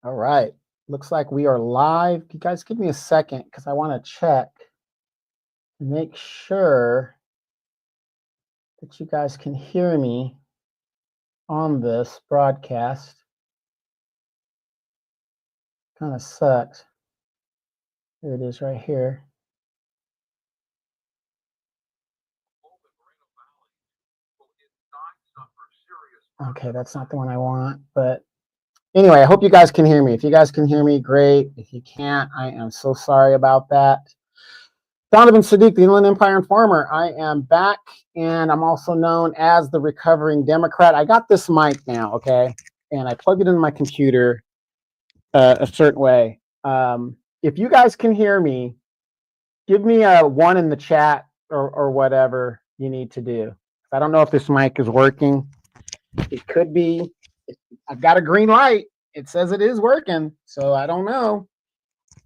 All right. Looks like we are live. You guys give me a second because I want to check and make sure that you guys can hear me on this broadcast. Kind of sucks. Here it is right here. Okay, that's not the one I want, but anyway, I hope you guys can hear me. If you guys can hear me, great. If you can't, I am so sorry about that. Donovan, Saadiq, the Inland Empire Informer. I am back, and I'm also known as the Recovering Democrat. I got this mic now, okay, and I plugged it in my computer a certain way. If you guys can hear me, give me a 1 in the chat or whatever you need to do. I don't know if this mic is working. It could be. I've got a green light. It says it is working, so I don't know.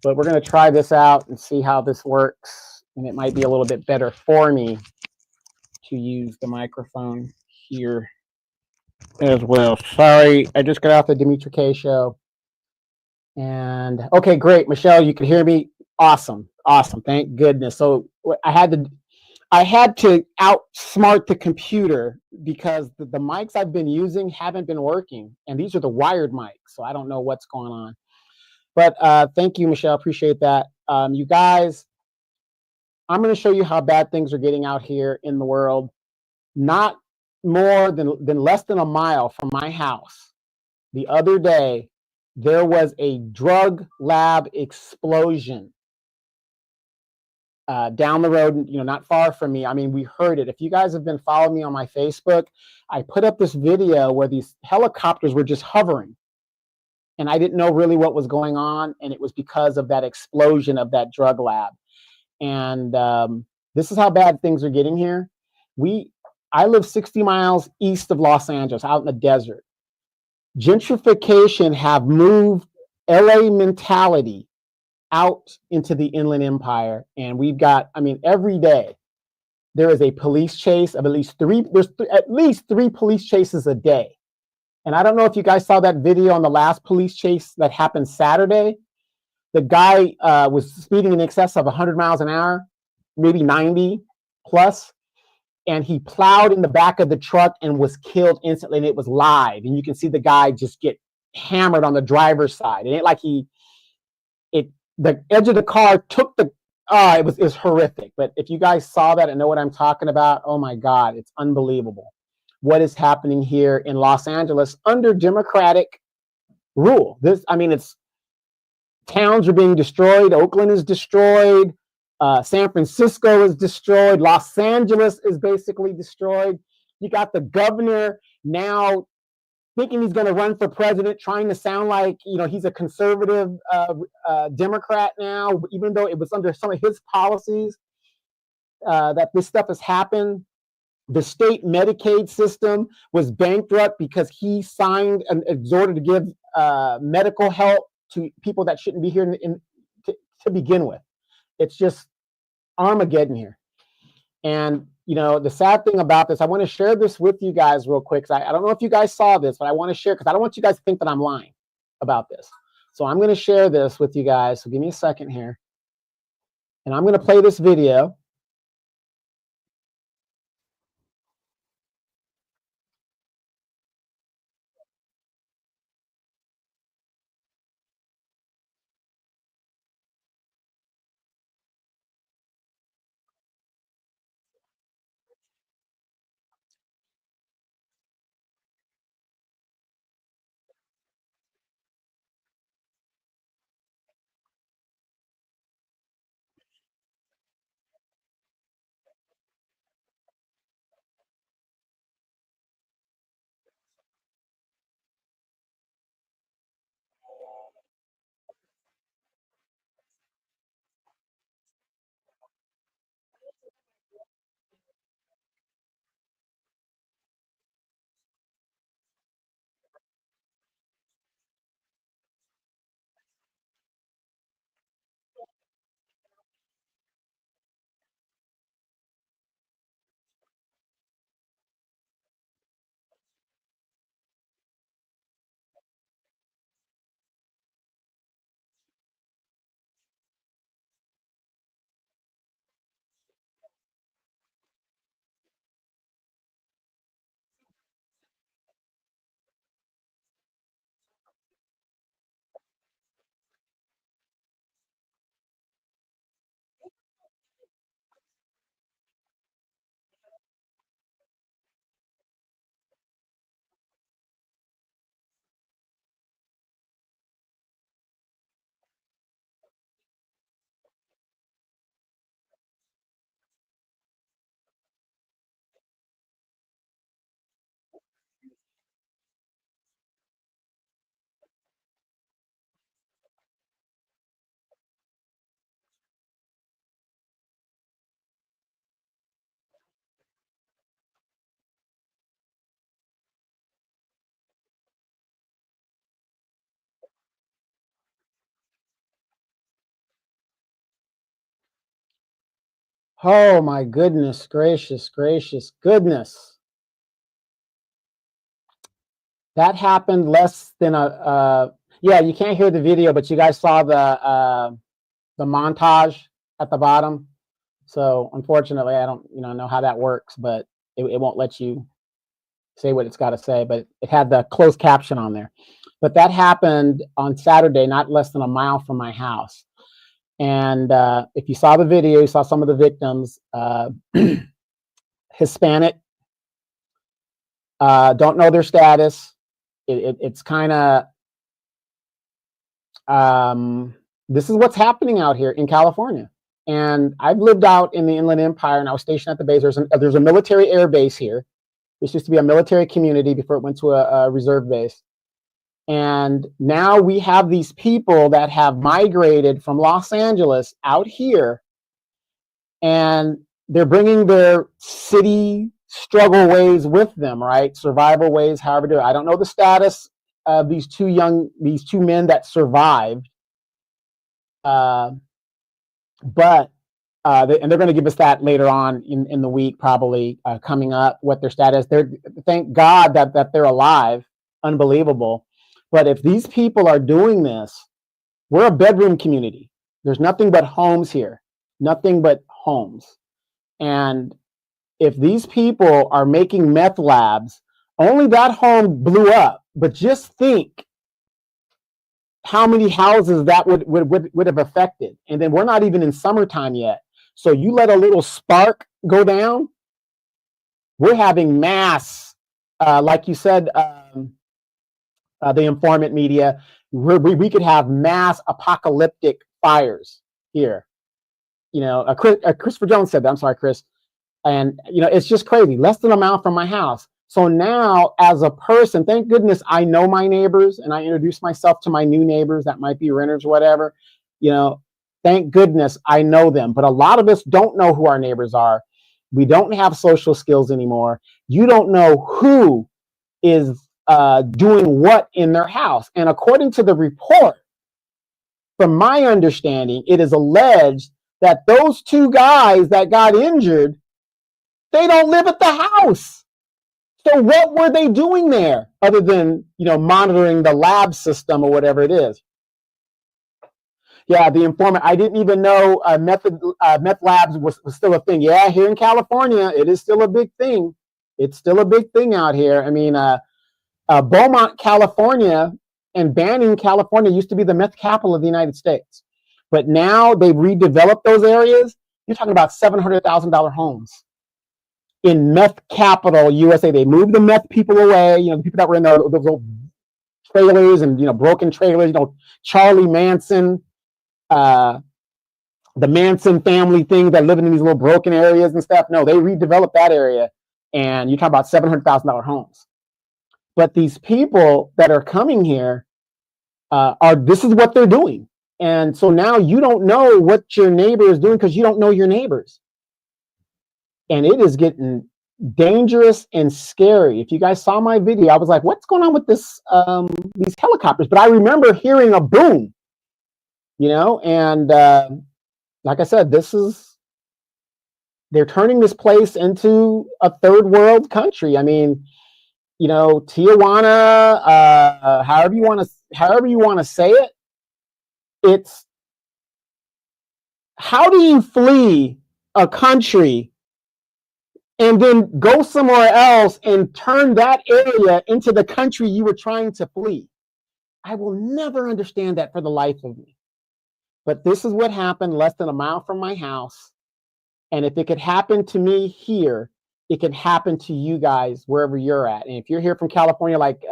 But we're going to try this out and see how this works. And it might be a little bit better for me to use the microphone here as well. Sorry, I just got off the Dimitri K show. And okay, great. Michelle, you can hear me. Awesome. Awesome. Thank goodness. So I had to outsmart the computer because the mics I've been using haven't been working. And these are the wired mics. So I don't know what's going on. But thank you, Michelle. Appreciate that. You guys, I'm going to show you how bad things are getting out here in the world. Not more than less than a mile from my house. The other day, there was a drug lab explosion down the road, not far from me. I mean, we heard it. If you guys have been following me on my Facebook, I put up this video where these helicopters were just hovering. And I didn't know really what was going on. And it was because of that explosion of that drug lab. And this is how bad things are getting here. I live 60 miles east of Los Angeles, out in the desert. Gentrification have moved LA mentality out into the Inland Empire. And we've got, every day there is a police chase of at least three police chases a day. And I don't know if you guys saw that video on the last police chase that happened Saturday. The guy was speeding in excess of 100 miles an hour, maybe 90 plus. And he plowed in the back of the truck and was killed instantly. And it was live. And you can see the guy just get hammered on the driver's side. It ain't like the edge of the car took it was horrific. But if you guys saw that and know what I'm talking about, oh my God, it's unbelievable. What is happening here in Los Angeles under Democratic rule? It's towns are being destroyed. Oakland is destroyed. San Francisco is destroyed. Los Angeles is basically destroyed. You got the governor now thinking he's going to run for president, trying to sound like he's a conservative Democrat now, even though it was under some of his policies that this stuff has happened. The state Medicaid system was bankrupt because he signed and exhorted to give medical help to people that shouldn't be here to begin with. It's just Armageddon here. And the sad thing about this, I want to share this with you guys real quick. I don't know if you guys saw this, but I want to share because I don't want you guys to think that I'm lying about this. So I'm going to share this with you guys. So give me a second here. And I'm going to play this video. Oh my goodness gracious, gracious goodness. That happened less than yeah, you can't hear the video, but you guys saw the montage at the bottom. So unfortunately, I don't know how that works, but it won't let you say what it's got to say. But it had the closed caption on there. But that happened on Saturday, not less than a mile from my house. And if you saw the video, you saw some of the victims, Hispanic, don't know their status. It's kind of this is what's happening out here in California. And I've lived out in the Inland Empire, and I was stationed at the base. There's a military air base here. This used to be a military community before it went to a reserve base. And now we have these people that have migrated from Los Angeles out here, and they're bringing their city struggle ways with them, right? Survival ways, however do it. I don't know the status of these two men that survived, but and they're going to give us that later on in the week, probably coming up, what their status. Thank God that they're alive. Unbelievable. But if these people are doing this, we're a bedroom community. There's nothing but homes here, nothing but homes. And if these people are making meth labs, only that home blew up. But just think how many houses that would have affected. And then we're not even in summertime yet. So you let a little spark go down, we're having mass, like you said, the informant media, we could have mass apocalyptic fires here. Christopher Jones said that. I'm sorry, Chris. And, it's just crazy. Less than a mile from my house. So now, as a person, thank goodness I know my neighbors, and I introduce myself to my new neighbors that might be renters or whatever. Thank goodness I know them. But a lot of us don't know who our neighbors are. We don't have social skills anymore. You don't know who is doing what in their house. And according to the report, from my understanding, it is alleged that those two guys that got injured, they don't live at the house. So what were they doing there other than, monitoring the lab system or whatever it is? Yeah, the informant. I didn't even know meth labs was still a thing. Yeah, here in California, it is still a big thing. It's still a big thing out here. I mean, Beaumont, California, and Banning, California used to be the meth capital of the United States. But now they've redeveloped those areas. You're talking about $700,000 homes in meth capital USA. They moved the meth people away, the people that were in those old trailers and, broken trailers, Charlie Manson, the Manson family thing that living in these little broken areas and stuff. No, they redeveloped that area, and you're talking about $700,000 homes. But these people that are coming here this is what they're doing. And so now you don't know what your neighbor is doing because you don't know your neighbors. And it is getting dangerous and scary. If you guys saw my video, I was like, what's going on with these helicopters? But I remember hearing a boom, and like I said, they're turning this place into a third world country. I mean, Tijuana, however you want to say it, it's, how do you flee a country and then go somewhere else and turn that area into the country you were trying to flee? I will never understand that for the life of me. But this is what happened less than a mile from my house. And if it could happen to me here, it can happen to you guys wherever you're at. And if you're here from California, like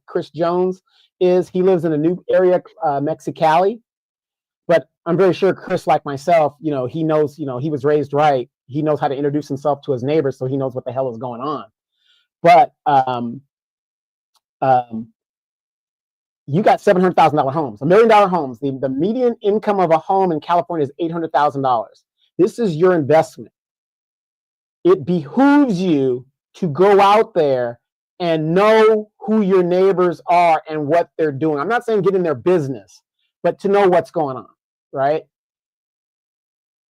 Chris Jones he lives in a new area, Mexicali. But I'm very sure Chris, like myself, he knows, he was raised right. He knows how to introduce himself to his neighbors, so he knows what the hell is going on. But you got $700,000 homes, $1 million homes. The median income of a home in California is $800,000. This is your investment. It behooves you to go out there and know who your neighbors are and what they're doing. I'm not saying get in their business, but to know what's going on, right?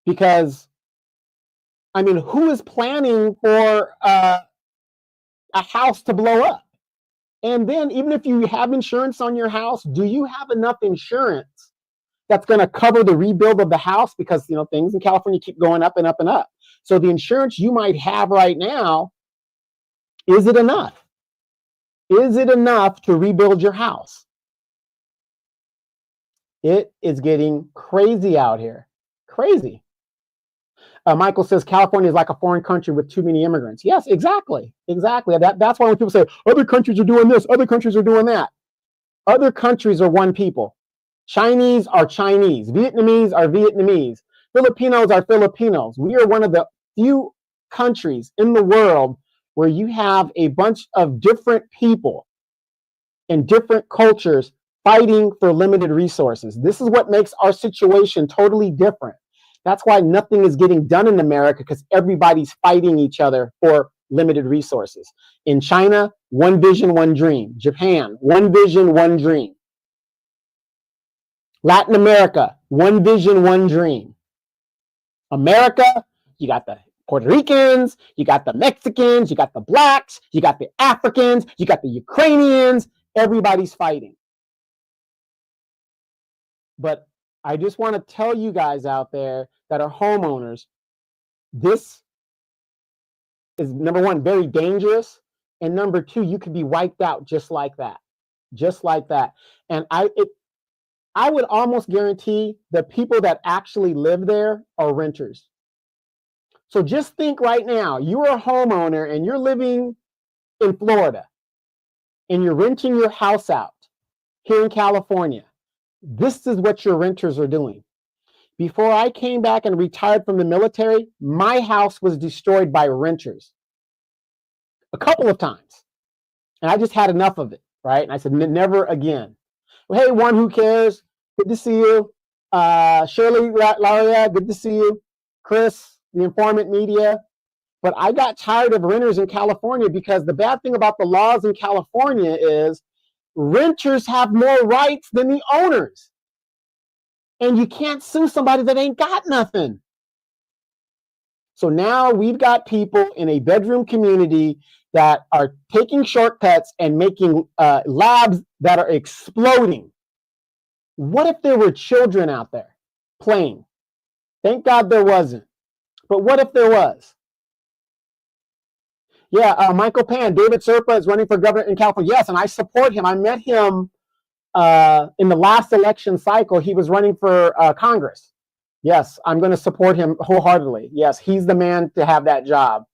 Because I mean, who is planning for a house to blow up? And then even if you have insurance on your house, do you have enough insurance that's going to cover the rebuild of the house? Because, you know, things in California keep going up and up and up. So the insurance you might have right now, is it enough? Is it enough to rebuild your house? It is getting crazy out here. Crazy. Michael says California is like a foreign country with too many immigrants. Yes, exactly. Exactly. That's why when people say other countries are doing this, other countries are doing that. Other countries are one people. Chinese are Chinese. Vietnamese are Vietnamese. Filipinos are Filipinos. We are one of the few countries in the world where you have a bunch of different people and different cultures fighting for limited resources. This is what makes our situation totally different. That's why nothing is getting done in America, because everybody's fighting each other for limited resources. In China, one vision, one dream. Japan, one vision, one dream. Latin America, one vision, one dream. America, you got the Puerto Ricans, you got the Mexicans, you got the blacks, you got the Africans, you got the Ukrainians. Everybody's fighting. But I just want to tell you guys out there that are homeowners, this is, number one, very dangerous. And number two, you could be wiped out just like that. Just like that. And I would almost guarantee the people that actually live there are renters. So just think right now, you're a homeowner and you're living in Florida and you're renting your house out here in California. This is what your renters are doing. Before I came back and retired from the military, my house was destroyed by renters a couple of times. And I just had enough of it, right? And I said, never again. Well, hey, one who cares, good to see you. Shirley Laria, good to see you. Chris, the Informant Media. But I got tired of renters in California, because the bad thing about the laws in California is renters have more rights than the owners. And you can't sue somebody that ain't got nothing. So now we've got people in a bedroom community that are taking shortcuts and making labs that are exploding. What if there were children out there playing? Thank God there wasn't. But what if there was? Yeah, Michael Pan, David Serpa is running for governor in California. Yes, and I support him. I met him in the last election cycle. He was running for Congress. Yes, I'm going to support him wholeheartedly. Yes, he's the man to have that job.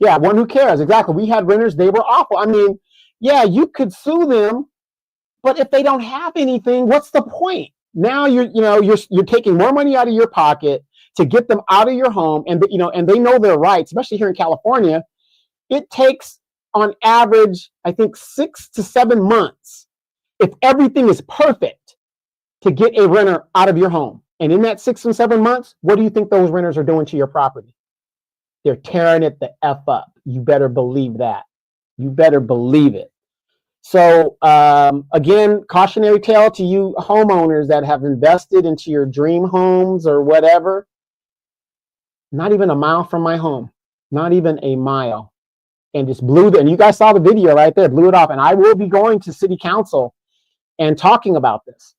Yeah, one who cares. Exactly. We had renters. They were awful. I mean, yeah, you could sue them, but if they don't have anything, what's the point? Now you're taking more money out of your pocket to get them out of your home, and and they know their rights, especially here in California. It takes on average, I think, 6 to 7 months, if everything is perfect, to get a renter out of your home. And in that 6 and 7 months, what do you think those renters are doing to your property? They're tearing it the F up. You better believe that. You better believe it. So again, cautionary tale to you homeowners that have invested into your dream homes or whatever. Not even a mile from my home. Not even a mile. And just and you guys saw the video right there, blew it off. And I will be going to city council and talking about this.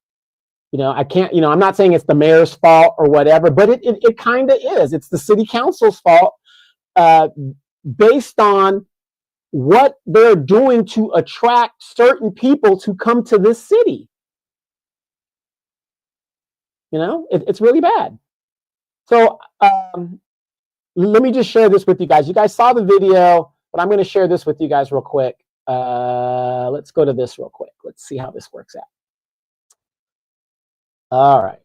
I can't, I'm not saying it's the mayor's fault or whatever, but it kind of is. It's the city council's fault based on what they're doing to attract certain people to come to this city. It's really bad. So let me just share this with you guys. You guys saw the video, but I'm going to share this with you guys real quick. Let's go to this real quick. Let's see how this works out. All right.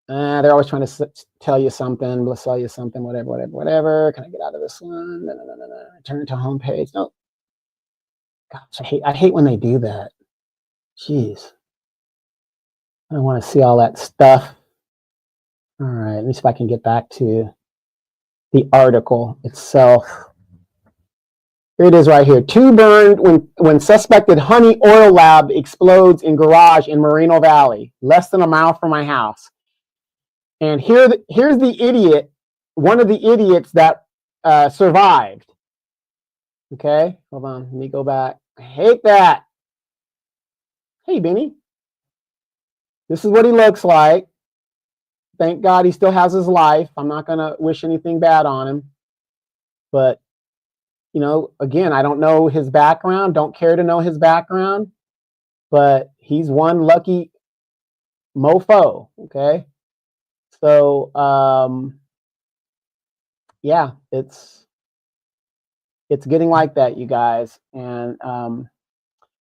They're always trying to tell you something, let's sell you something, whatever. Can I get out of this one? No. Return to home page. No. Gosh, I hate when they do that. Jeez. I don't want to see all that stuff. All right, let me see if I can get back to the article itself. Here it is right here. 2 burned when suspected honey oil lab explodes in garage in Moreno Valley, less than a mile from my house. And here's the idiot, one of the idiots that survived. Okay, hold on, let me go back. I hate that. Hey, Benny. This is what he looks like. Thank God he still has his life. I'm not going to wish anything bad on him. But, you know, again, I don't know his background, don't care to know his background, but he's one lucky mofo, okay? So, yeah, it's getting like that, you guys. And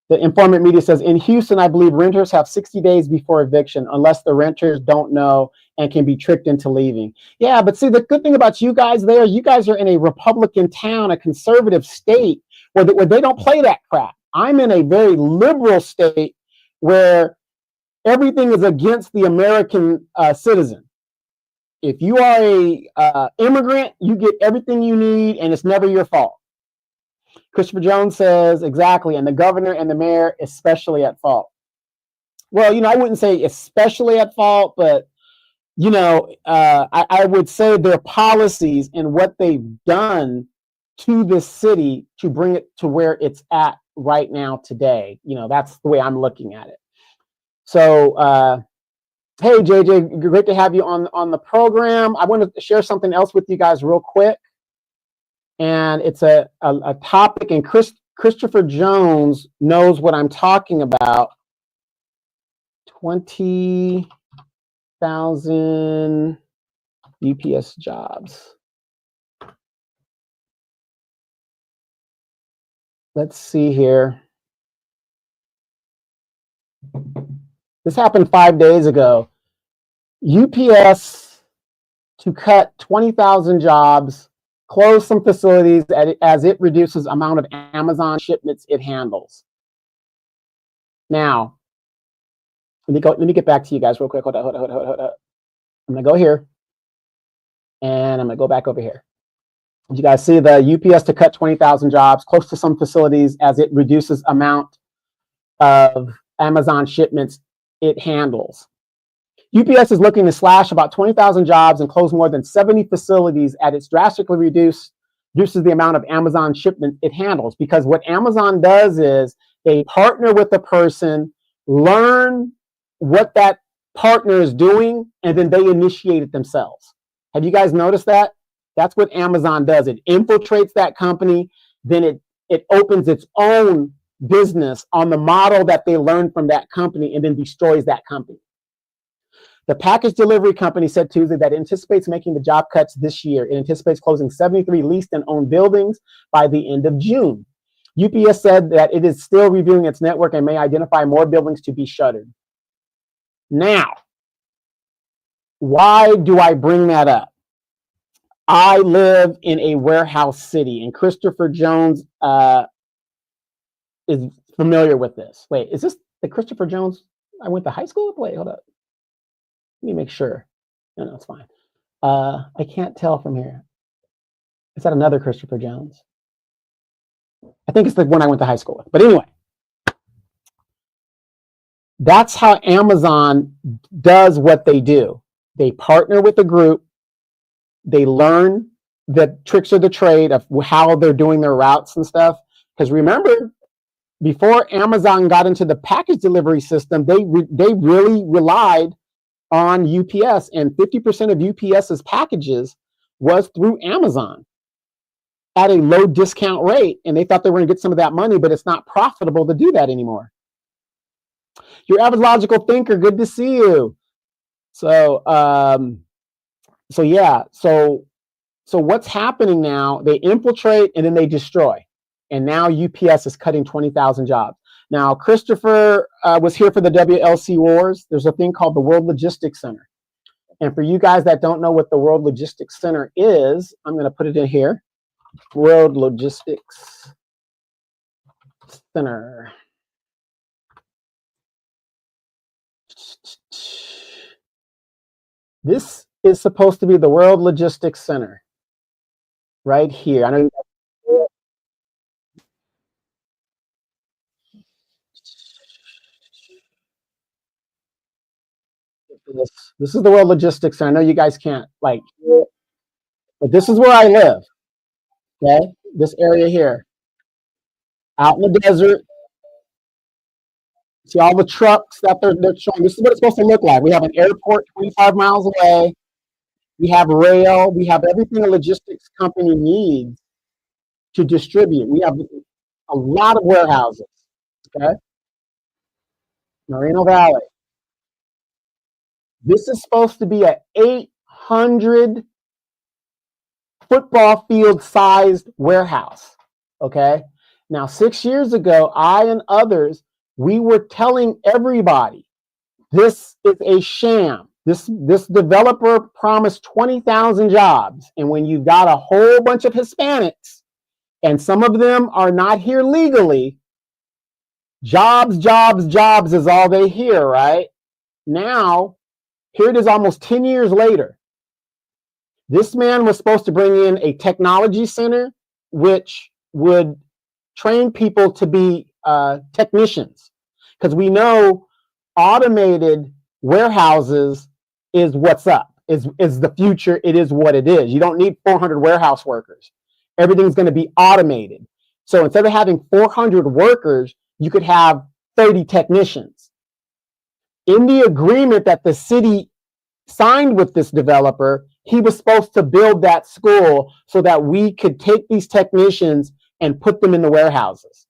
the informant media says, in Houston, I believe renters have 60 days before eviction unless the renters don't know and can be tricked into leaving. Yeah, but see, the good thing about you guys there, you guys are in a Republican town, a conservative state where they don't play that crap. I'm in a very liberal state where everything is against the American citizen. If you are a immigrant, you get everything you need and it's never your fault. Christopher Jones says, exactly, and the governor and the mayor especially at fault. Well, you know, I wouldn't say especially at fault, but, you know, I would say their policies and what they've done to this city to bring it to where it's at right now today. You know, that's the way I'm looking at it. So, hey, JJ, great to have you on the program. I want to share something else with you guys real quick. And it's a topic, and Christopher Jones knows what I'm talking about. 20,000 UPS jobs. Let's see here. This happened 5 days ago. UPS to cut 20,000 jobs, close some facilities as it reduces amount of Amazon shipments it handles. Now, let me get back to you guys real quick. Hold on. I'm gonna go here, and I'm gonna go back over here. You guys see the UPS to cut 20,000 jobs, close to some facilities as it reduces amount of Amazon shipments it handles. UPS is looking to slash about 20,000 jobs and close more than 70 facilities as it drastically reduces the amount of Amazon shipment it handles. Because what Amazon does is they partner with the person, learn what that partner is doing, and then they initiate it themselves. Have you guys noticed that? That's what Amazon does. It infiltrates that company, then it opens its own business on the model that they learned from that company and then destroys that company. The package delivery company said Tuesday that it anticipates making the job cuts this year. It anticipates closing 73 leased and owned buildings by the end of June. UPS said that it is still reviewing its network and may identify more buildings to be shuttered. Now, why do I bring that up? I live in a warehouse city, and Christopher Jones is familiar with this. Wait, is this the Christopher Jones I went to high school with? Wait, hold up. Let me make sure. No, it's fine. I can't tell from here. Is that another Christopher Jones? I think it's the one I went to high school with. But anyway, that's how Amazon does what they do. They partner with a group. They learn the tricks of the trade of how they're doing their routes and stuff. Because remember, before Amazon got into the package delivery system, they really relied on UPS, and 50% of UPS's packages was through Amazon at a low discount rate, and they thought they were going to get some of that money, but it's not profitable to do that anymore. Your average logical thinker, good to see you. So yeah, so what's happening now? They infiltrate and then they destroy, and now UPS is cutting 20,000 jobs. Now, Christopher was here for the WLC Wars. There's a thing called the World Logistics Center. And for you guys that don't know what the World Logistics Center is, I'm going to put it in here. World Logistics Center. This is supposed to be the World Logistics Center right here. I know this. This is the World Logistics Center. I know you guys can't like, but this is where I live. Okay, this area here, out in the desert. See all the trucks that they're showing. This is what it's supposed to look like. We have an airport 25 miles away. We have rail. We have everything a logistics company needs to distribute. We have a lot of warehouses. Okay, Moreno Valley. This is supposed to be an 800 football field sized warehouse. Okay. Now, 6 years ago, I and others, we were telling everybody this is a sham. This developer promised 20,000 jobs. And when you've got a whole bunch of Hispanics, and some of them are not here legally, jobs, jobs, jobs is all they hear, right? Now, here it is almost 10 years later. This man was supposed to bring in a technology center, which would train people to be technicians. Because we know automated warehouses is what's up, is the future. It is what it is. You don't need 400 warehouse workers. Everything's going to be automated. So instead of having 400 workers, you could have 30 technicians. In the agreement that the city signed with this developer, he was supposed to build that school so that we could take these technicians and put them in the warehouses.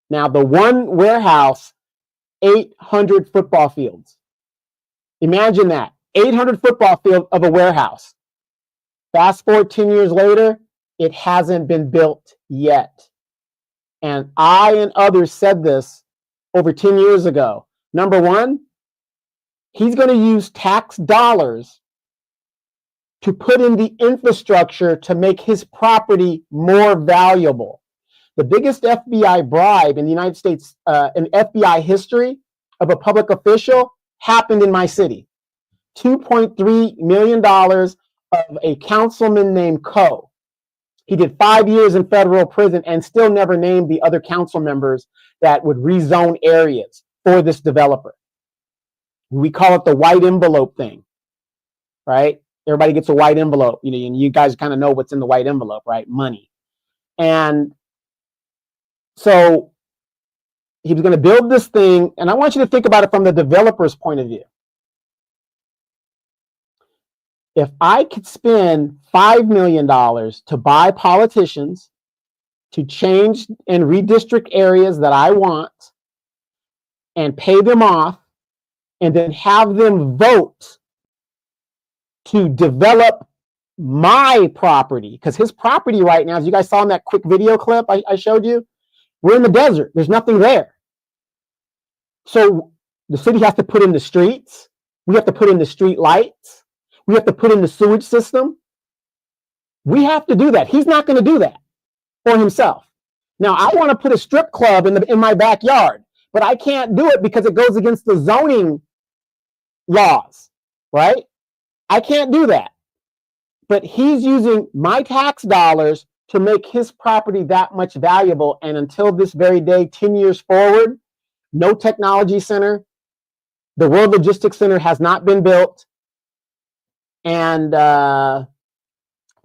Now, the one warehouse, 800 football fields. Imagine that, 800 football field of a warehouse. Fast forward 10 years later, it hasn't been built yet. And I and others said this over 10 years ago. Number one, he's going to use tax dollars to put in the infrastructure to make his property more valuable. The biggest FBI bribe in the United States, in FBI history of a public official, happened in my city. $2.3 million of a councilman named Coe. He did 5 years in federal prison and still never named the other council members that would rezone areas for this developer. We call it the white envelope thing, right? Everybody gets a white envelope, you know, and you guys kind of know what's in the white envelope, right? Money. And so he was going to build this thing, and I want you to think about it from the developer's point of view. If I could spend $5 million to buy politicians, to change and redistrict areas that I want, and pay them off, and then have them vote to develop my property, because his property right now, as you guys saw in that quick video clip I showed you, we're in the desert. There's nothing there. So the city has to put in the streets. We have to put in the street lights. We have to put in the sewage system. We have to do that. He's not going to do that for himself. Now, I want to put a strip club in my backyard, but I can't do it because it goes against the zoning laws, right? I can't do that. But he's using my tax dollars to make his property that much valuable. And until this very day, 10 years forward, no technology center, the World Logistics Center has not been built, and the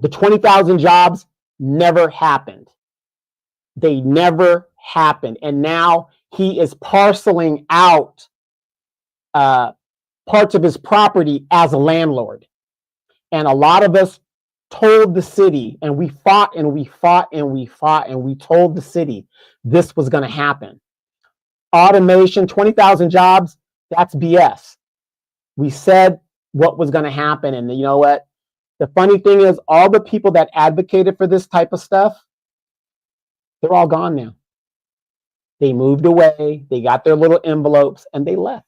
20,000 jobs never happened. They never happened. And now he is parceling out parts of his property as a landlord. And a lot of us told the city, and we fought and we fought and we fought, and we told the city this was going to happen. Automation, 20,000 jobs, that's BS. We said what was going to happen. And you know what? The funny thing is, all the people that advocated for this type of stuff, they're all gone now. They moved away, they got their little envelopes, and they left.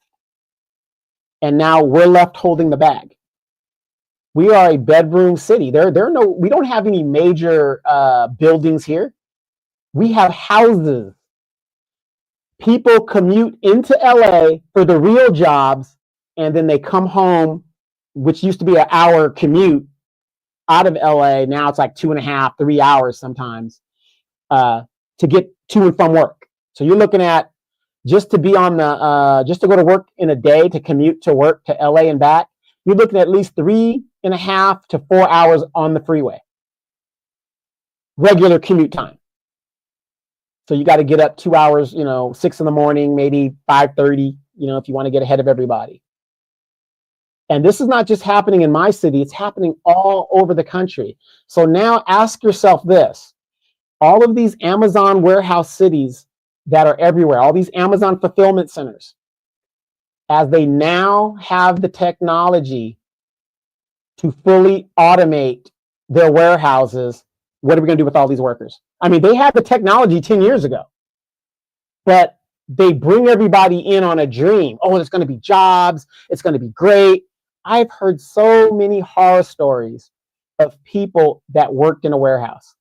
And now we're left holding the bag. We are a bedroom city. We don't have any major buildings here. We have houses. People commute into LA for the real jobs, and then they come home, which used to be an hour commute out of LA. Now it's like 2.5, 3 hours sometimes to get to and from work. So you're looking at just to be on the just to go to work in a day, to commute to work to LA and back, you're looking at least 3.5 to 4 hours on the freeway, regular commute time. So you got to get up 2 hours, 6 in the morning, maybe 5:30, if you want to get ahead of everybody. And this is not just happening in my city, it's happening all over the country. So now ask yourself this: all of these Amazon warehouse cities that are everywhere, all these Amazon fulfillment centers, as they now have the technology to fully automate their warehouses, what are we going to do with all these workers? I mean, they had the technology 10 years ago, but they bring everybody in on a dream. Oh, there's going to be jobs. It's going to be great. I've heard so many horror stories of people that worked in a warehouse.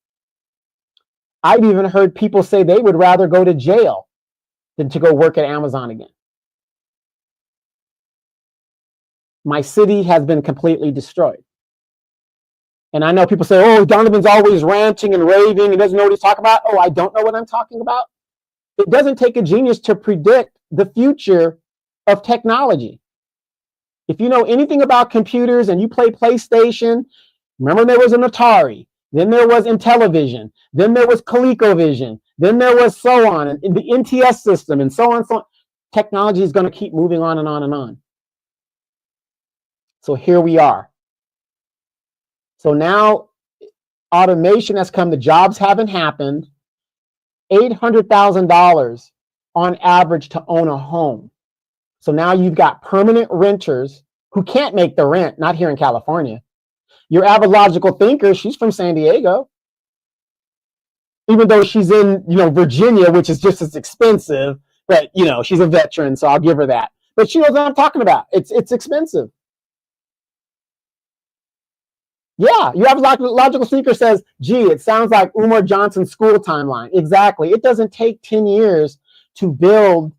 I've even heard people say they would rather go to jail than to go work at Amazon again. My city has been completely destroyed. And I know people say, oh, Donovan's always ranting and raving. He doesn't know what he's talking about. Oh, I don't know what I'm talking about. It doesn't take a genius to predict the future of technology. If you know anything about computers and you play PlayStation, remember there was an Atari, then there was Intellivision, then there was ColecoVision, then there was so on, and the NTS system, and so on, so on. Technology is going to keep moving on and on and on. So here we are. So now automation has come, the jobs haven't happened. $800,000 on average to own a home. So now you've got permanent renters who can't make the rent, not here in California. Your average logical thinker, she's from San Diego. Even though she's in, Virginia, which is just as expensive, but she's a veteran, so I'll give her that. But she knows what I'm talking about. It's expensive. Yeah, you have a logical thinker says, gee, it sounds like Umar Johnson's school timeline. Exactly. It doesn't take 10 years to build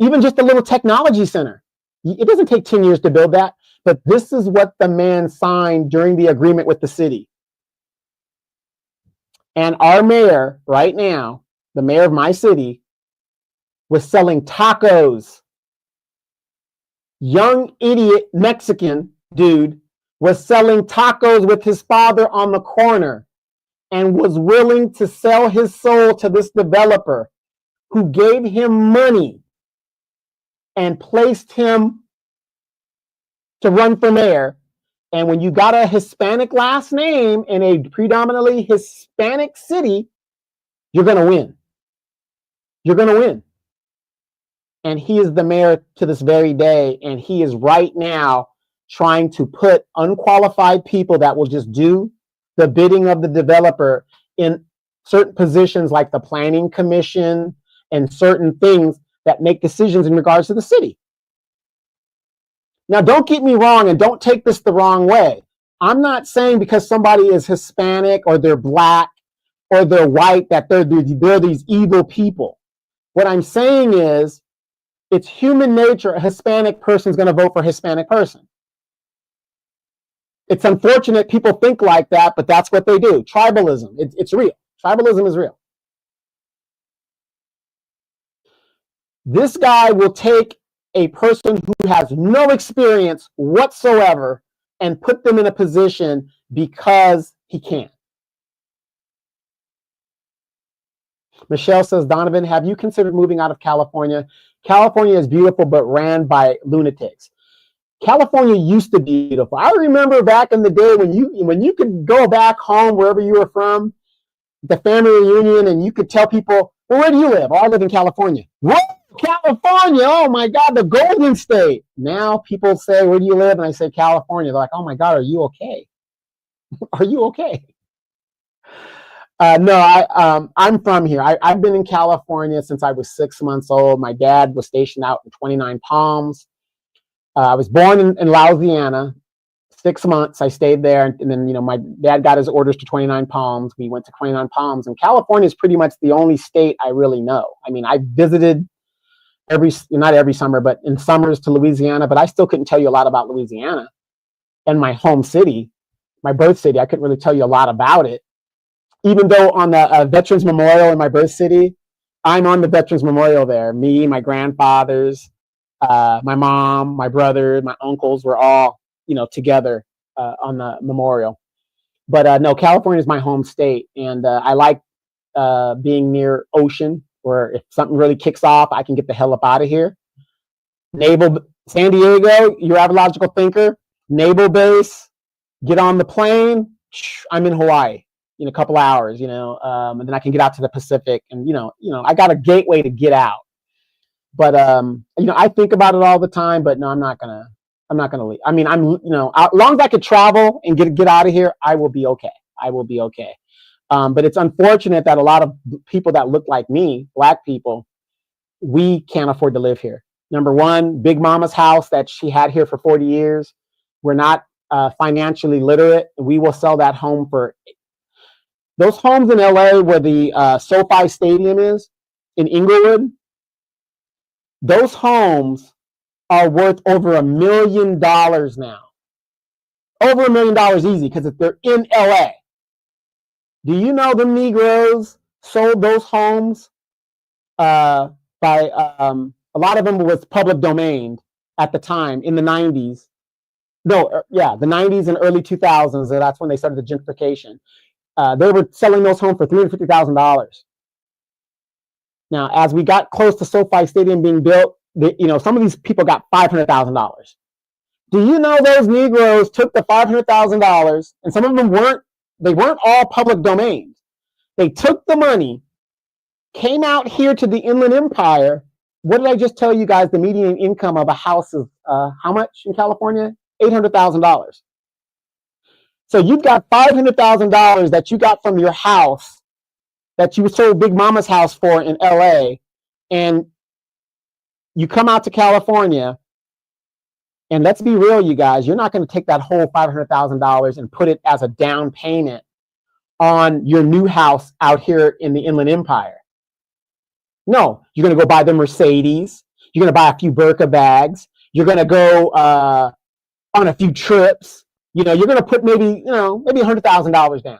even just a little technology center. It doesn't take 10 years to build that, but this is what the man signed during the agreement with the city. And our mayor right now, the mayor of my city, was selling tacos. Young idiot Mexican dude was selling tacos with his father on the corner and was willing to sell his soul to this developer who gave him money and placed him to run for mayor. And when you got a Hispanic last name in a predominantly Hispanic city, you're going to win. You're going to win. And he is the mayor to this very day. And he is right now trying to put unqualified people that will just do the bidding of the developer in certain positions like the planning commission and certain things that make decisions in regards to the city. Now, don't get me wrong and don't take this the wrong way. I'm not saying because somebody is Hispanic or they're black or they're white that they're these evil people. What I'm saying is it's human nature. A Hispanic person is going to vote for a Hispanic person. It's unfortunate people think like that, but that's what they do. Tribalism, it's real. Tribalism is real. This guy will take a person who has no experience whatsoever and put them in a position because he can. Michelle says, Donovan, have you considered moving out of California? California is beautiful, but ran by lunatics. California used to be beautiful. I remember back in the day when you could go back home wherever you were from, the family reunion, and you could tell people, well, where do you live? Oh, I live in California. What? California? Oh my God, the Golden State. Now people say, where do you live? And I say, California. They're like, oh my God, are you okay? Are you okay? No, I'm from here. I've been in California since I was 6 months old. My dad was stationed out in 29 Palms. I was born in Louisiana. 6 months I stayed there, and then my dad got his orders to 29 Palms. We went to 29 Palms, and California is pretty much the only state I really know. I mean, I visited not every summer, but in summers to Louisiana, but I still couldn't tell you a lot about Louisiana. And my home city, my birth city, I couldn't really tell you a lot about it. Even though on the Veterans Memorial in my birth city, I'm on the Veterans Memorial there. Me, my grandfathers, my mom, my brother, my uncles were all, together on the memorial. But no, California is my home state, and I like being near ocean, where if something really kicks off, I can get the hell up out of here. Naval San Diego, your astrological thinker, naval base, get on the plane. I'm in Hawaii in a couple hours, and then I can get out to the Pacific, and I got a gateway to get out. But I think about it all the time. But no, I'm not gonna leave. I mean, as long as I could travel and get out of here, I will be okay. I will be okay. But it's unfortunate that a lot of people that look like me, Black people, we can't afford to live here. Number one, Big Mama's house that she had here for 40 years. We're not financially literate. We will sell that home for those homes in LA where the SoFi Stadium is in Inglewood. Those homes are worth over $1 million now. Over $1 million easy, because if they're in LA. Do you know the Negroes sold those homes by a lot of them was public domain at the time in the 90s. No, yeah, the 90s and early 2000s. That's when they started the gentrification. They were selling those homes for $350,000. Now, as we got close to SoFi Stadium being built, some of these people got $500,000. Do you know those Negroes took the $500,000, and some of them weren't all public domains. They took the money, came out here to the Inland Empire. What did I just tell you guys? The median income of a house is how much in California? $800,000. So you've got $500,000 that you got from your house that you sold Big Mama's house for in LA, and you come out to California, and let's be real, you guys, you're not going to take that whole $500,000 and put it as a down payment on your new house out here in the Inland Empire. No, you're going to go buy the Mercedes. You're going to buy a few Birka bags. You're going to go on a few trips. You're going to put maybe $100,000 down.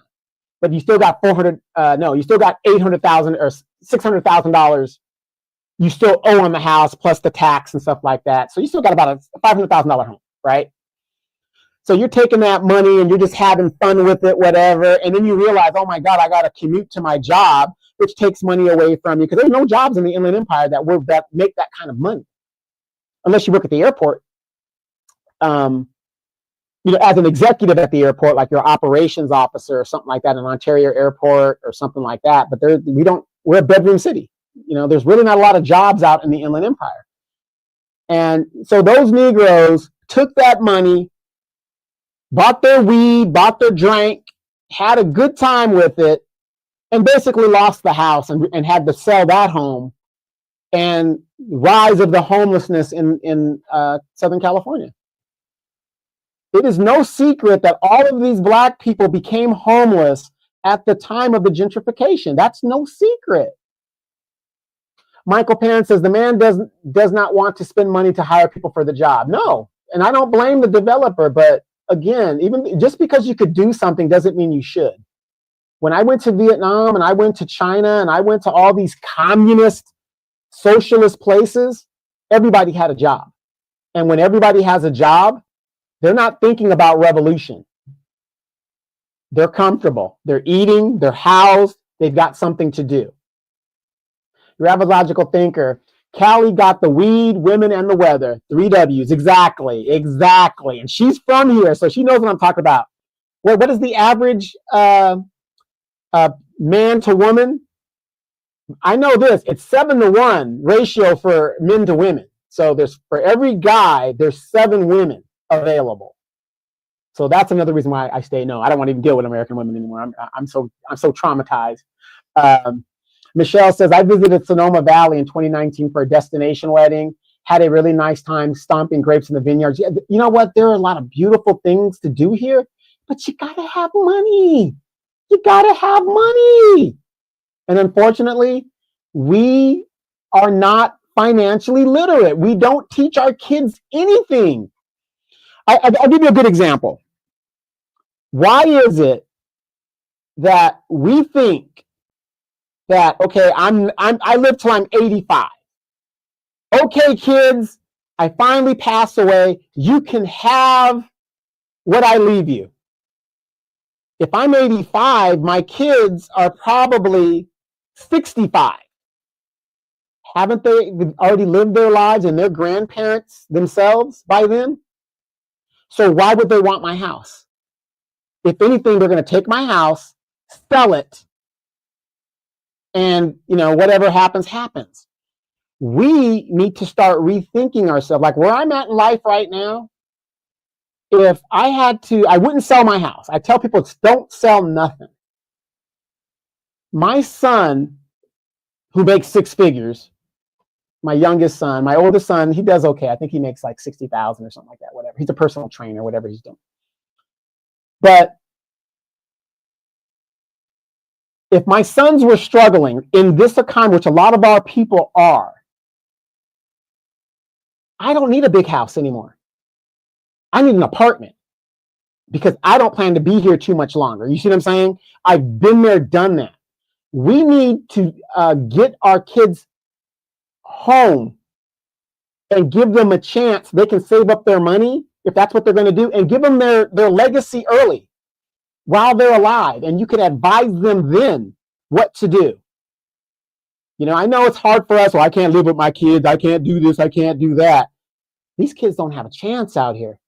But you still got you still got $800,000 or $600,000 you still owe on the house, plus the tax and stuff like that. So you still got about a $500,000 home, right? So you're taking that money and you're just having fun with it, whatever. And then you realize, oh my God, I got to commute to my job, which takes money away from you, because there's no jobs in the Inland Empire that make that kind of money, unless you work at the airport. As an executive at the airport, like your operations officer or something like that, in Ontario Airport or something like that. But we're a bedroom city. There's really not a lot of jobs out in the Inland Empire. And so those Negroes took that money, bought their weed, bought their drink, had a good time with it, and basically lost the house and had to sell that home, and rise of the homelessness in Southern California. It is no secret that all of these Black people became homeless at the time of the gentrification. That's no secret. Michael Pan says the man does not want to spend money to hire people for the job. No, and I don't blame the developer, but again, even just because you could do something doesn't mean you should. When I went to Vietnam and I went to China and I went to all these communist, socialist places, everybody had a job. And when everybody has a job, they're not thinking about revolution. They're comfortable. They're eating, they're housed, they've got something to do. Your astrological thinker, Callie got the weed, women, and the weather. 3 W's. Exactly. And she's from here, so she knows what I'm talking about. Well, what is the average man to woman? I know this. It's 7-to-1 ratio for men to women. So for every guy, there's 7 women available. So that's another reason why I stay no. I don't want to even deal with American women anymore. I'm so traumatized. Michelle says, I visited Sonoma Valley in 2019 for a destination wedding. Had a really nice time stomping grapes in the vineyards. Yeah, you know what? There are a lot of beautiful things to do here, but you got to have money. And unfortunately, we are not financially literate. We don't teach our kids anything. I'll give you a good example. Why is it that we think that, okay, I live till I'm 85. Okay, kids, I finally pass away. You can have what I leave you. If I'm 85, my kids are probably 65. Haven't they already lived their lives and they're grandparents themselves by then? So why would they want my house? If anything, they're going to take my house, sell it, and whatever happens, happens. We need to start rethinking ourselves. Like where I'm at in life right now, if I had to, I wouldn't sell my house. I tell people, don't sell nothing. My son, who makes six figures, my youngest son, my oldest son, he does okay. I think he makes like 60,000 or something like that, whatever. He's a personal trainer, whatever he's doing. But if my sons were struggling in this economy, which a lot of our people are, I don't need a big house anymore. I need an apartment because I don't plan to be here too much longer. You see what I'm saying? I've been there, done that. We need to get our kids home and give them a chance. They can save up their money if that's what they're going to do, and give them their legacy early while they're alive. And you can advise them then what to do. I know it's hard for us. Well, I can't live with my kids. I can't do this. I can't do that. These kids don't have a chance out here.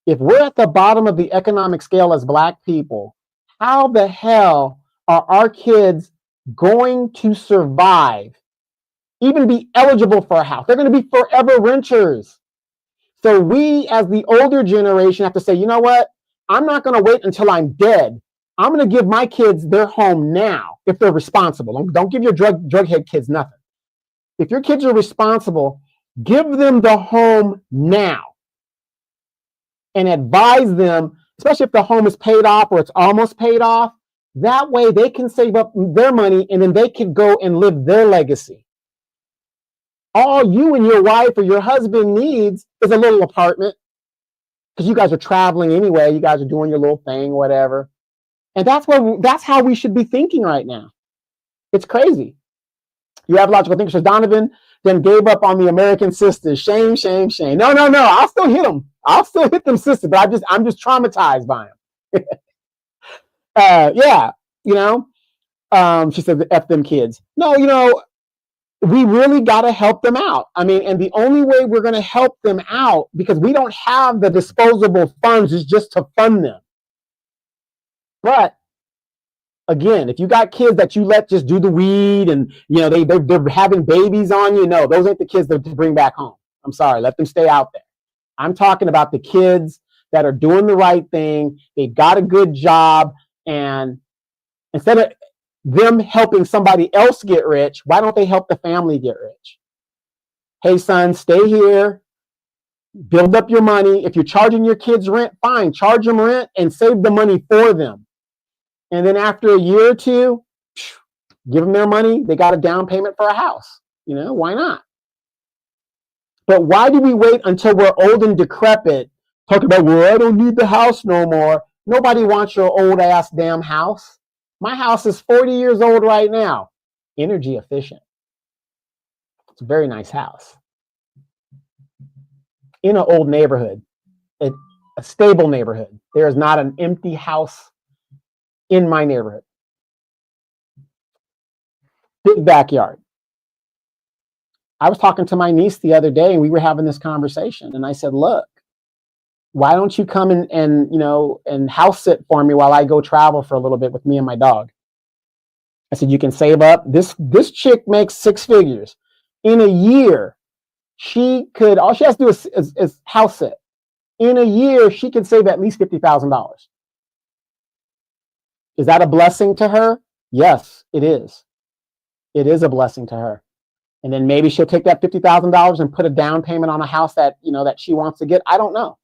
If we're at the bottom of the economic scale as Black people, how the hell are our kids going to survive, even be eligible for a house? They're going to be forever renters. So we, as the older generation, have to say, you know what? I'm not going to wait until I'm dead. I'm going to give my kids their home now if they're responsible. Don't give your drug head kids nothing. If your kids are responsible, give them the home now and advise them, especially if the home is paid off or it's almost paid off. That way they can save up their money and then they can go and live their legacy. All you and your wife or your husband needs is a little apartment, because you guys are traveling anyway. You guys are doing your little thing, whatever. And that's how we should be thinking right now. It's crazy. You have logical thinkers. So Donovan then gave up on the American sisters. Shame, shame, shame. No. I'll still hit them. I'll still hit them sisters, but I'm just traumatized by them. Yeah, she said, F them kids. No, we really got to help them out. I mean, and the only way we're going to help them out, because we don't have the disposable funds, is just to fund them. But again, if you got kids that you let just do the weed and they're having babies on you, no, those ain't the kids to bring back home. I'm sorry, let them stay out there. I'm talking about the kids that are doing the right thing. They've got a good job, and instead of them helping somebody else get rich, why don't they help the family get rich? Hey, son, stay here, build up your money. If you're charging your kids rent, fine, charge them rent and save the money for them. And then after a year or two, give them their money. They got a down payment for a house. Why not? But why do we wait until we're old and decrepit, talking about, well, I don't need the house no more? Nobody wants your old ass damn house. My house is 40 years old right now. Energy efficient. It's a very nice house. In an old neighborhood, a stable neighborhood. There is not an empty house in my neighborhood. Big backyard. I was talking to my niece the other day, and we were having this conversation, and I said, look, why don't you come and house sit for me while I go travel for a little bit with me and my dog? I said, you can save up. This chick makes six figures. In a year, all she has to do is house sit. In a year, she can save at least $50,000. Is that a blessing to her? Yes, it is. It is a blessing to her. And then maybe she'll take that $50,000 and put a down payment on a house that she wants to get. I don't know.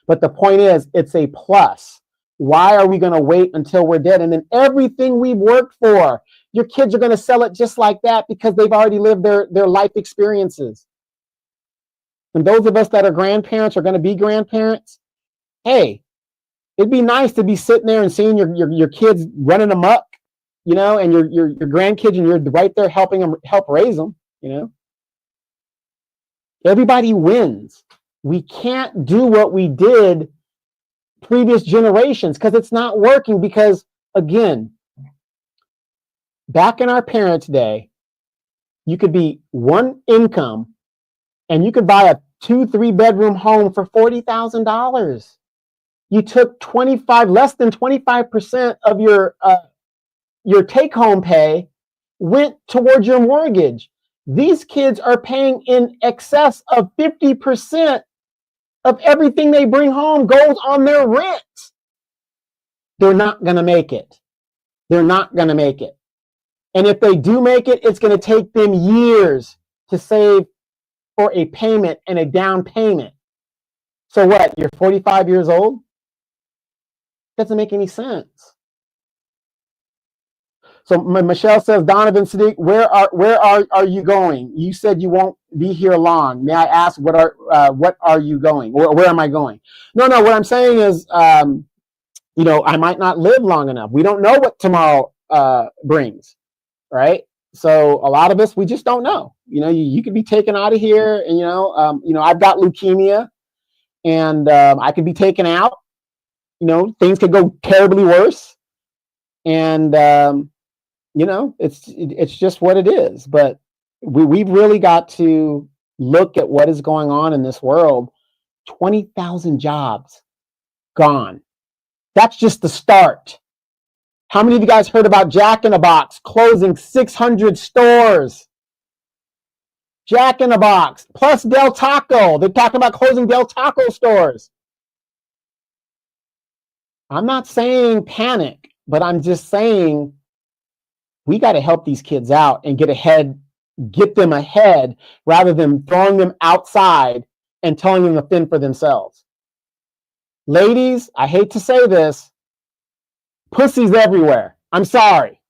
But the point is, it's a plus. Why are we going to wait until we're dead? And then everything we've worked for, your kids are going to sell it just like that because they've already lived their life experiences. And those of us that are grandparents are going to be grandparents. Hey, it'd be nice to be sitting there and seeing your kids running amok, you know, and your grandkids, and you're right there helping them, help raise them, you know. Everybody wins. We can't do what we did previous generations because it's not working. Because again, back in our parents' day, you could be one income and you could buy a 2-3 bedroom home for $40,000. You took less than 25% of your take home pay went towards your mortgage. These kids are paying in excess of 50% of everything they bring home goes on their rent. They're not going to make it. They're not going to make it. And if they do make it, it's going to take them years to save for a payment and a down payment. So what? You're 45 years old? Doesn't make any sense. So Michelle says, Donovan, Saadiq, where are you going? You said you won't be here long. May I ask what are you going? Where am I going? No. What I'm saying is, you know, I might not live long enough. We don't know what tomorrow brings, right? So a lot of us, we just don't know. You know, you could be taken out of here, and you know, I've got leukemia, and I could be taken out. You know, things could go terribly worse, and you know, it's just what it is. But we've really got to look at what is going on in this world. 20,000 jobs gone. That's just the start. How many of you guys heard about Jack in the Box closing 600 stores? Jack in the Box plus Del Taco. They're talking about closing Del Taco stores. I'm not saying panic, but I'm just saying we got to help these kids out and get them ahead rather than throwing them outside and telling them to fend for themselves. Ladies, I hate to say this, pussy's everywhere. I'm sorry.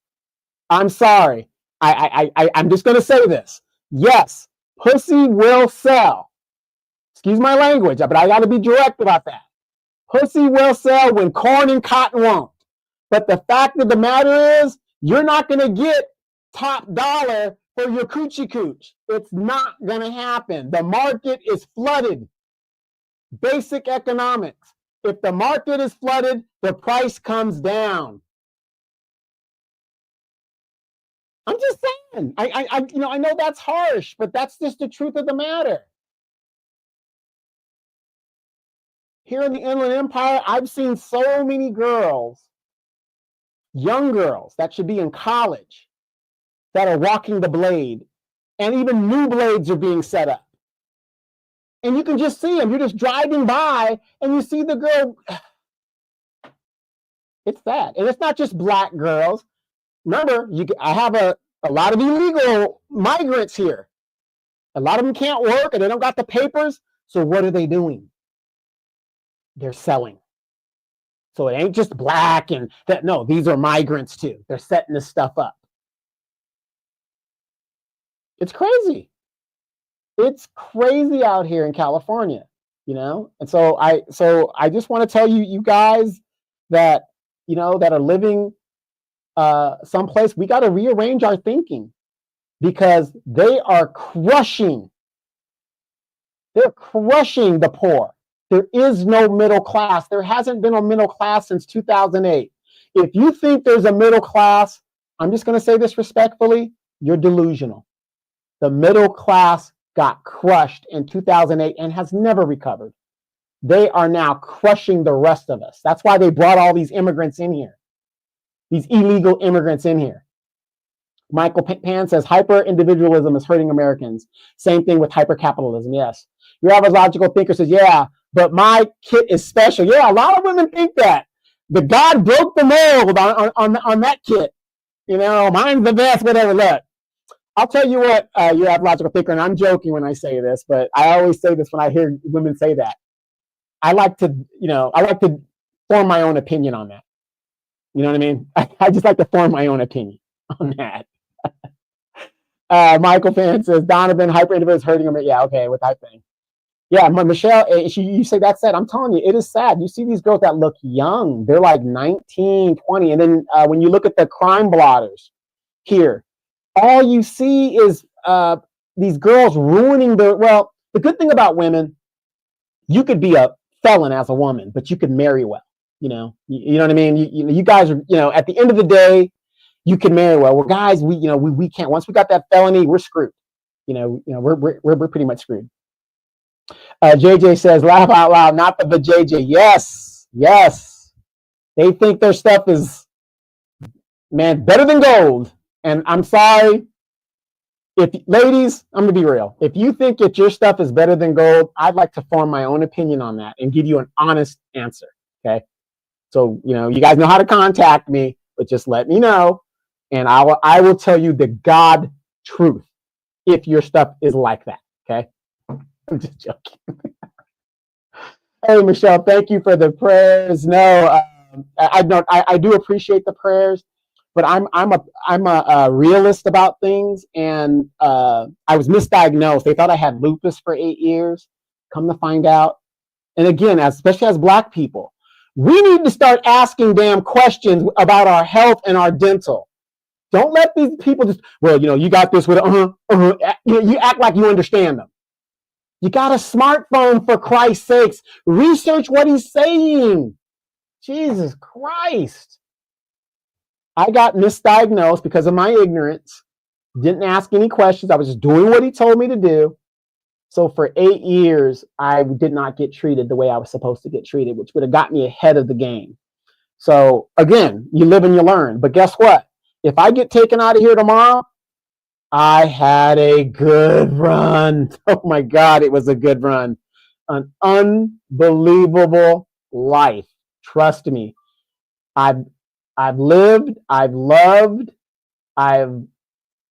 I'm just going to say this. Yes, pussy will sell. Excuse my language, but I got to be direct about that. Pussy will sell when corn and cotton won't. But the fact of the matter is, you're not going to get top dollar for your coochie cooch. It's not going to happen. The market is flooded. Basic economics. If the market is flooded, the price comes down. I'm just saying. I know that's harsh, but that's just the truth of the matter. Here in the Inland Empire, I've seen so many girls, young girls that should be in college, that are walking the blade, and even new blades are being set up. And you can just see them. You're just driving by and you see the girl. It's sad. And it's not just black girls. Remember, I have a lot of illegal migrants here. A lot of them can't work and they don't got the papers. So what are they doing? They're selling. So it ain't just black and that. No, these are migrants too. They're setting this stuff up. It's crazy. It's crazy out here in California, you know? And so I just want to tell you guys that, you know, that are living someplace, we got to rearrange our thinking because they are crushing. They're crushing the poor. There is no middle class. There hasn't been a middle class since 2008. If you think there's a middle class, I'm just going to say this respectfully, you're delusional. The middle class got crushed in 2008 and has never recovered. They are now crushing the rest of us. That's why they brought all these immigrants in here, these illegal immigrants in here. Michael Pan says, hyper-individualism is hurting Americans. Same thing with hyper-capitalism, yes. Your average logical thinker says, yeah, but my kit is special. Yeah, a lot of women think that. The God broke the mold on that kit. You know, mine's the best, whatever. Look, I'll tell you what, your average logical thinker, and I'm joking when I say this, but I always say this when I hear women say that. I like to form my own opinion on that. You know what I mean? I just like to form my own opinion on that. Michael Fan says, Donovan, hyper-individual is hurting him. Yeah, okay, with that thing. Yeah, Michelle, you say that's sad. I'm telling you, it is sad. You see these girls that look young. They're like 19, 20. And then when you look at the crime blotters here, all you see is these girls ruining well, the good thing about women, you could be a felon as a woman, but you could marry well. You know what I mean? You guys are, at the end of the day, you can marry well. Well, guys, we can't. Once we got that felony, we're screwed. We're pretty much screwed. JJ says, laugh out loud, not the JJ. Yes, yes. They think their stuff is, man, better than gold. And I'm sorry, ladies, I'm gonna be real. If you think that your stuff is better than gold, I'd like to form my own opinion on that and give you an honest answer. Okay. So, you guys know how to contact me, but just let me know. And I will tell you the God truth if your stuff is like that. Okay. I'm just joking. Hey, Michelle, thank you for the prayers. No, I do appreciate the prayers, but I'm a realist about things, and I was misdiagnosed. They thought I had lupus for 8 years. Come to find out, and again, especially as Black people, we need to start asking damn questions about our health and our dental. Don't let these people just, well, you got this with you act like you understand them. You got a smartphone, for Christ's sakes. Research what he's saying. Jesus Christ. I got misdiagnosed because of my ignorance. Didn't ask any questions. I was just doing what he told me to do. So for 8 years, I did not get treated the way I was supposed to get treated, which would have got me ahead of the game. So again, you live and you learn. But guess what? If I get taken out of here tomorrow, I had a good run. Oh my God, it was a good run. An unbelievable life. Trust me. I've lived, I've loved, I've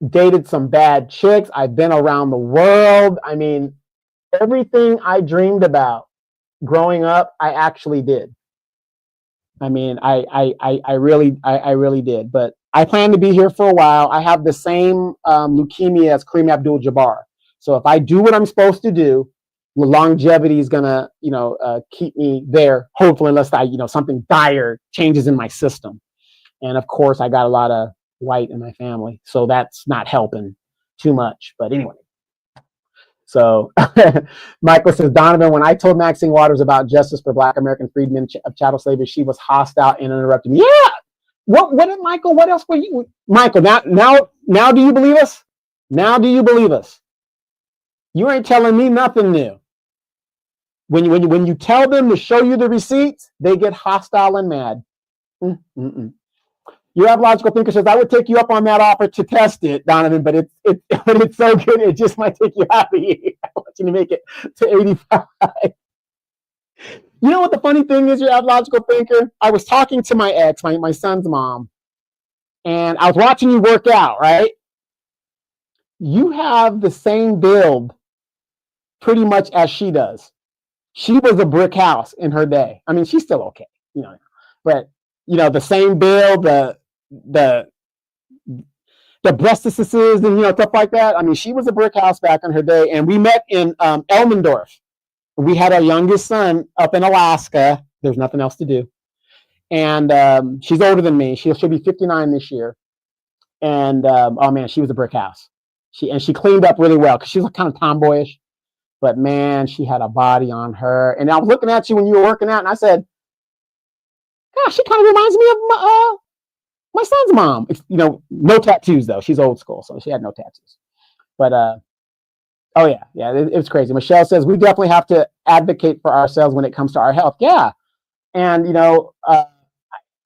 dated some bad chicks, I've been around the world. I mean, everything I dreamed about growing up, I actually did. I mean, I really did. But I plan to be here for a while. I have the same leukemia as Kareem Abdul-Jabbar. So if I do what I'm supposed to do, the longevity is gonna, keep me there. Hopefully, unless something dire changes in my system. And of course, I got a lot of white in my family, so that's not helping too much. But anyway. So Michael says, Donovan, when I told Maxine Waters about justice for Black American freedmen of chattel slavery, she was hostile and interrupted me. Yeah. What did Michael? What else were you? Michael, now do you believe us? Now do you believe us? You ain't telling me nothing new. When you tell them to show you the receipts, they get hostile and mad. Your logical thinker says, I would take you up on that offer to test it, Donovan, but it's so good, it just might take you half a year. I want you to make it to 85. You know what the funny thing is, your logical thinker? I was talking to my ex, my son's mom, and I was watching you work out, right? You have the same build pretty much as she does. She was a brick house in her day. I mean, she's still okay, but the same build, the breastises and stuff like that. I mean, she was a brick house back in her day, and we met in Elmendorf. We had our youngest son up in Alaska. There's nothing else to do, and she's older than me. She'll be 59 this year, and oh man, she was a brick house. She cleaned up really well because she was kind of tomboyish, but man, she had a body on her. And I was looking at you when you were working out, and I said, gosh, she kind of reminds me of my son's mom. No tattoos though. She's old school, so she had no tattoos. But oh yeah, it's crazy. Michelle says we definitely have to advocate for ourselves when it comes to our health. Yeah, and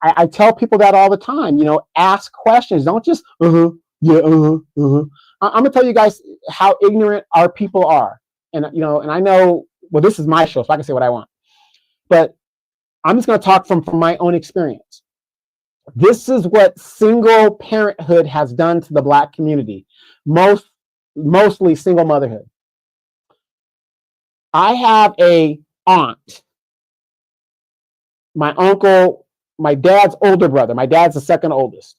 I tell people that all the time. Ask questions. Don't just I'm gonna tell you guys how ignorant our people are, and and I know. Well, this is my show, so I can say what I want, but I'm just going to talk from my own experience. This is what single parenthood has done to the Black community, mostly single motherhood. I have a aunt, my uncle, my dad's older brother. My dad's the second oldest.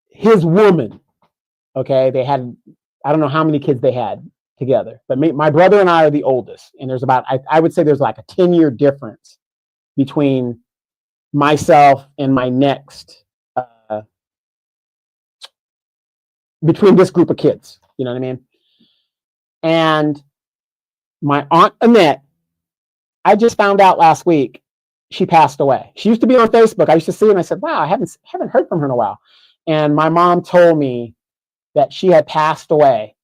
His woman, okay, they had, I don't know how many kids they had. together. But my brother and I are the oldest, and there's about I would say there's like a 10-year difference between myself and my next between this group of kids. You know what I mean? And my aunt Annette, I just found out last week she passed away. She used to be on Facebook. I used to see her and I said, wow, I haven't heard from her in a while. And my mom told me that she had passed away,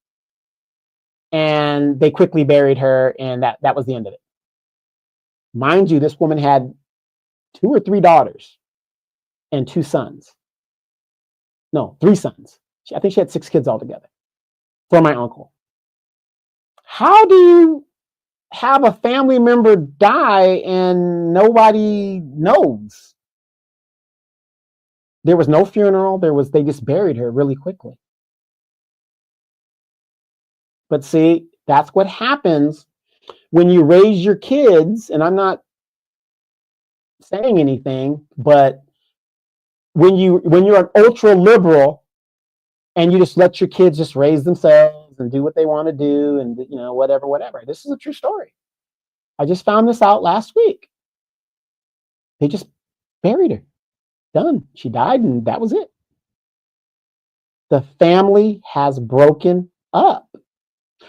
and they quickly buried her, and that was the end of it. Mind you, this woman had 2 or 3 daughters and 2 sons. No, 3 sons. I think she had 6 kids altogether for my uncle. How do you have a family member die and nobody knows? There was no funeral. They just buried her really quickly. But see, that's what happens when you raise your kids, and I'm not saying anything, but when you're an ultra liberal and you just let your kids just raise themselves and do what they want to do, and whatever. This is a true story. I just found this out last week. They just buried her. Done. She died, and that was it. The family has broken up.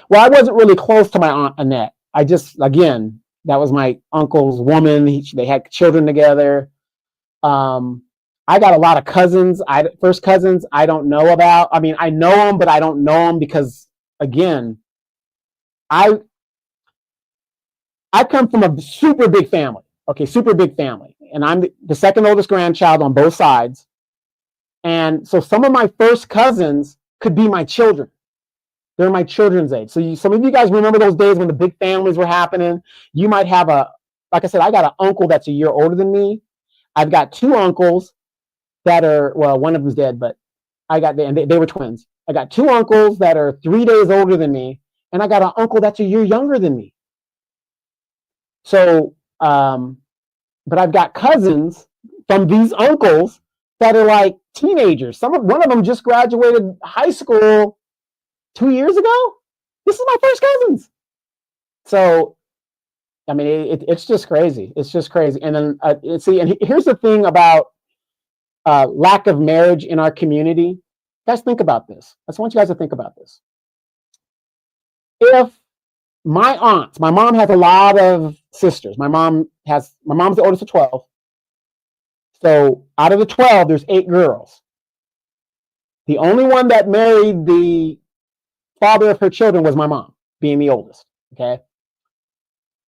Well, I wasn't really close to my Aunt Annette. That was my uncle's woman. They had children together. I got a lot of cousins, first cousins I don't know about. I mean, I know them, but I don't know them because, again, I come from a super big family. Okay, super big family. And I'm the second oldest grandchild on both sides. And so some of my first cousins could be my children. They're my children's age. So some of you guys remember those days when the big families were happening. You might have like I said, I got an uncle that's a year older than me. I've got 2 uncles that are, well, one of them's dead, but and they were twins. I got 2 uncles that are 3 days older than me, and I got an uncle that's a year younger than me. So, but I've got cousins from these uncles that are like teenagers. One of them just graduated high school 2 years ago. This is my first cousins. So, I mean, it's just crazy. It's just crazy. And then, and here's the thing about lack of marriage in our community. Guys, think about this. I just want you guys to think about this. If my mom has a lot of sisters. My mom's the oldest of 12. So out of the 12, there's 8 girls. The only one that married the father of her children was my mom, being the oldest. Okay.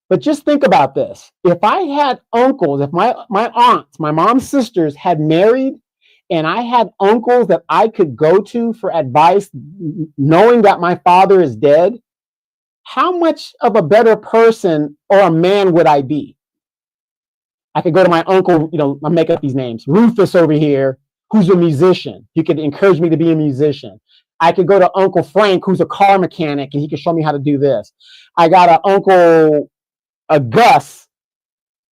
But just think about this. If I had uncles, if my aunts, my mom's sisters had married, and I had uncles that I could go to for advice, knowing that my father is dead, how much of a better person or a man would I be? I could go to my uncle, I'll make up these names. Rufus over here, who's a musician. He could encourage me to be a musician. I could go to Uncle Frank, who's a car mechanic, and he could show me how to do this. I got an uncle, Gus,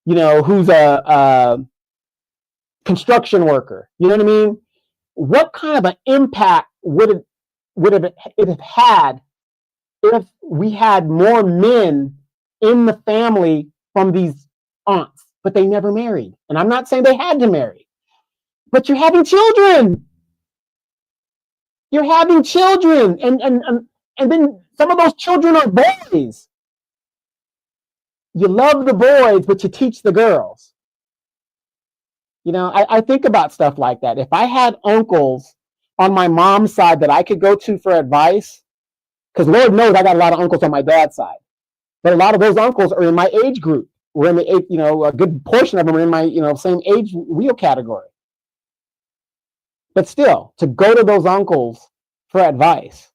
who's a construction worker. You know what I mean? What kind of an impact would it have had if we had more men in the family from these aunts, but they never married? And I'm not saying they had to marry, but you're having children. You're having children, and then some of those children are boys. You love the boys, but you teach the girls. I think about stuff like that. If I had uncles on my mom's side that I could go to for advice, because Lord knows I got a lot of uncles on my dad's side, but a lot of those uncles are in my age group. We're in the age, a good portion of them are in my, same age wheel category. But still, to go to those uncles for advice,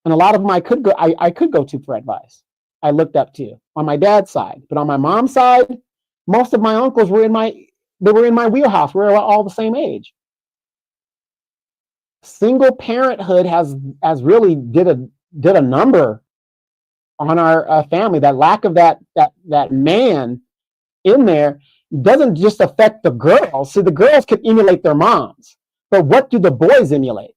and a lot of them I could go to for advice. I looked up to on my dad's side, but on my mom's side, most of my uncles were in my wheelhouse. We're all the same age. Single parenthood has really did a number on our family. That lack of that man in there doesn't just affect the girls. See, the girls can emulate their moms, but what do the boys emulate?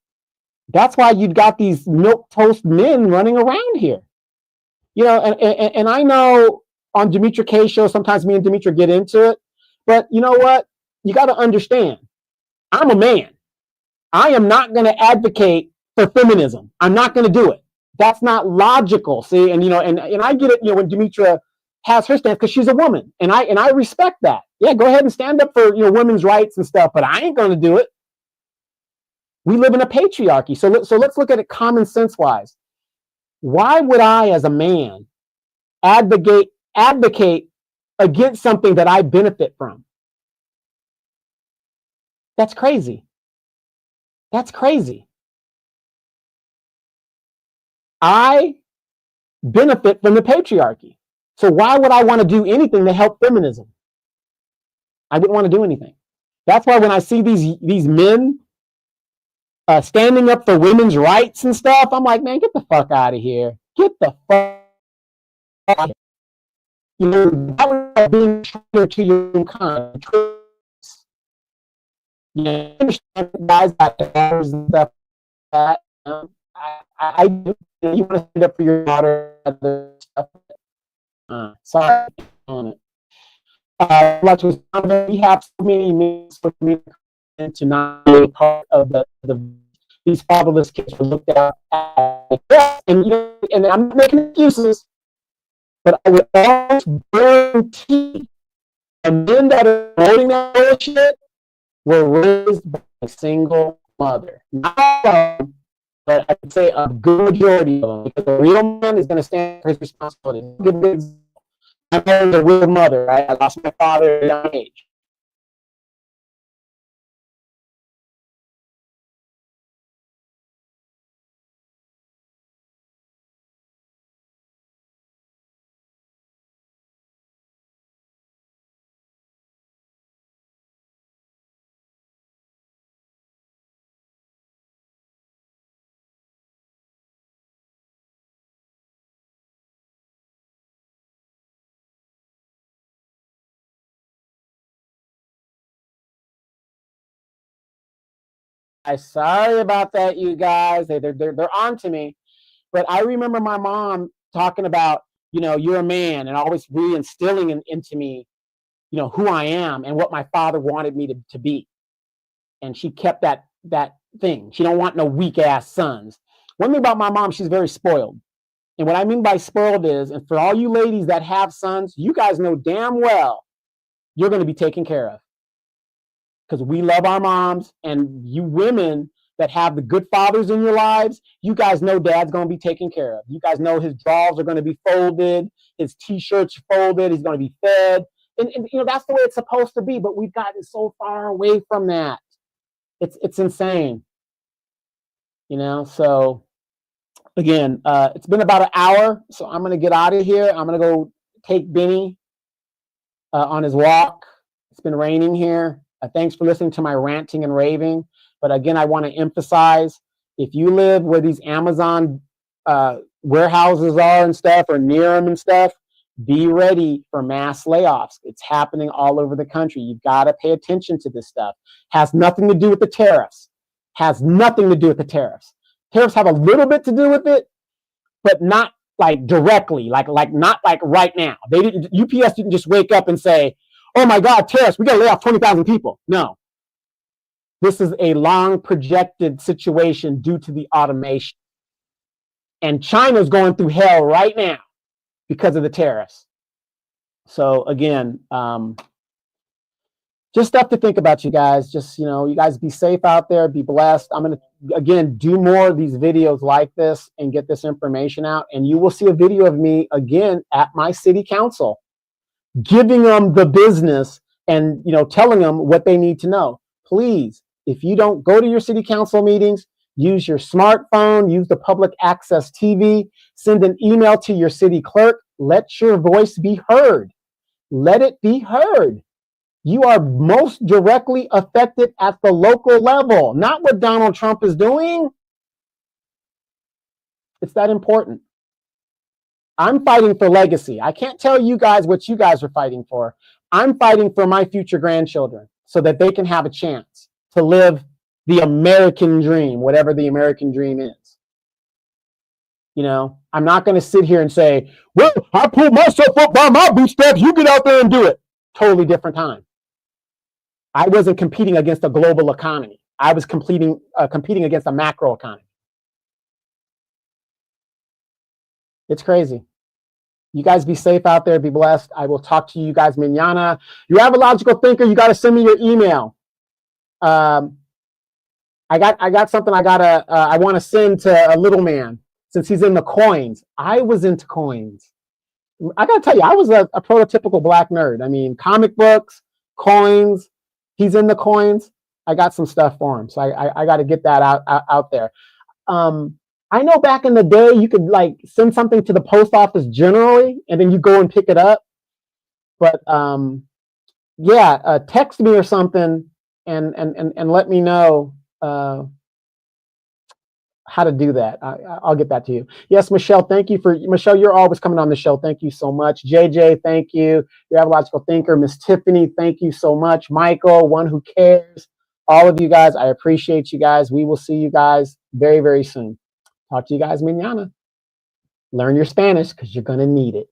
That's why you've got these milquetoast men running around here. And I know on Demetra K show, sometimes me and Demetra get into it, but you know what? You got to understand, I'm a man. I am not going to advocate for feminism. I'm not going to do it. That's not logical. See, and and I get it. When Demetra has her stance because she's a woman, and I respect that. Yeah, go ahead and stand up for women's rights and stuff, but I ain't going to do it. We live in a patriarchy, so let's look at it common sense wise. Why would I, as a man, advocate against something that I benefit from? That's crazy. That's crazy. I benefit from the patriarchy. So why would I want to do anything to help feminism? I wouldn't want to do anything. That's why when I see these men standing up for women's rights and stuff, I'm like, man, get the fuck out of here. Get the fuck out of here. That was being true to your own kind. Understand guys got daughters and stuff like that. I do. You want to stand up for your daughter and other stuff. Sorry on it. We have so many means for me to not be a part of these fatherless kids were looked at, and I'm not making excuses, but I would almost guarantee the men that are voting that bullshit were raised by a single mother. Not all of them, but I would say a good majority of them, because a real man is going to stand for his responsibility. I married a real mother, right? I lost my father at a young age. I'm sorry about that, you guys. They're on to me. But I remember my mom talking about, you're a man, and always reinstilling into me, who I am and what my father wanted me to be. And she kept that thing. She don't want no weak ass sons. One thing about my mom, she's very spoiled. And what I mean by spoiled is, and for all you ladies that have sons, you guys know damn well you're going to be taken care of. Because we love our moms, and you women that have the good fathers in your lives, you guys know dad's going to be taken care of. You guys know his drawers are going to be folded, his t-shirts folded, he's going to be fed. And that's the way it's supposed to be, but we've gotten so far away from that. It's insane. So again, it's been about an hour, so I'm going to get out of here. I'm going to go take Benny on his walk. It's been raining here. Thanks for listening to my ranting and raving. But again, I want to emphasize, if you live where these Amazon warehouses are and stuff, or near them and stuff, be ready for mass layoffs. It's happening all over the country. You've got to pay attention to this stuff. Has nothing to do with the tariffs. Has nothing to do with the tariffs. Tariffs have a little bit to do with it, but not like directly, like not like right now. UPS didn't just wake up and say, oh my God, tariffs, we got to lay off 20,000 people. No. This is a long projected situation due to the automation. And China's going through hell right now because of the tariffs. So again, just stuff to think about, you guys. Just, you guys be safe out there, be blessed. I'm going to, again, do more of these videos like this and get this information out. And you will see a video of me again at my city council, giving them the business and, telling them what they need to know. Please, if you don't go to your city council meetings, use your smartphone, use the public access TV, send an email to your city clerk. Let your voice be heard. Let it be heard. You are most directly affected at the local level, not what Donald Trump is doing. It's that important. I'm fighting for legacy. I can't tell you guys what you guys are fighting for. I'm fighting for my future grandchildren so that they can have a chance to live the American dream, whatever the American dream is. You know, I'm not going to sit here and say, well, I pulled myself up by my bootstraps. You get out there and do it. Totally different time. I wasn't competing against a global economy. I was competing against a macro economy. It's crazy. You guys be safe out there. Be blessed. I will talk to you guys mañana. You have a logical thinker. You got to send me your email. I got something I want to send to a little man since he's in the coins. I was into coins. I got to tell you, I was a prototypical black nerd. I mean, comic books, coins. He's in the coins. I got some stuff for him. So I got to get that out there. I know back in the day, you could like send something to the post office generally, and then you go and pick it up. But yeah, text me or something and let me know how to do that. I'll get that to you. Yes, Michelle, thank you Michelle, you're always coming on the show. Thank you so much. JJ, thank you. You have a logical thinker. Miss Tiffany, thank you so much. Michael, one who cares. All of you guys, I appreciate you guys. We will see you guys very, very soon. Talk to you guys mañana. Learn your Spanish because you're going to need it.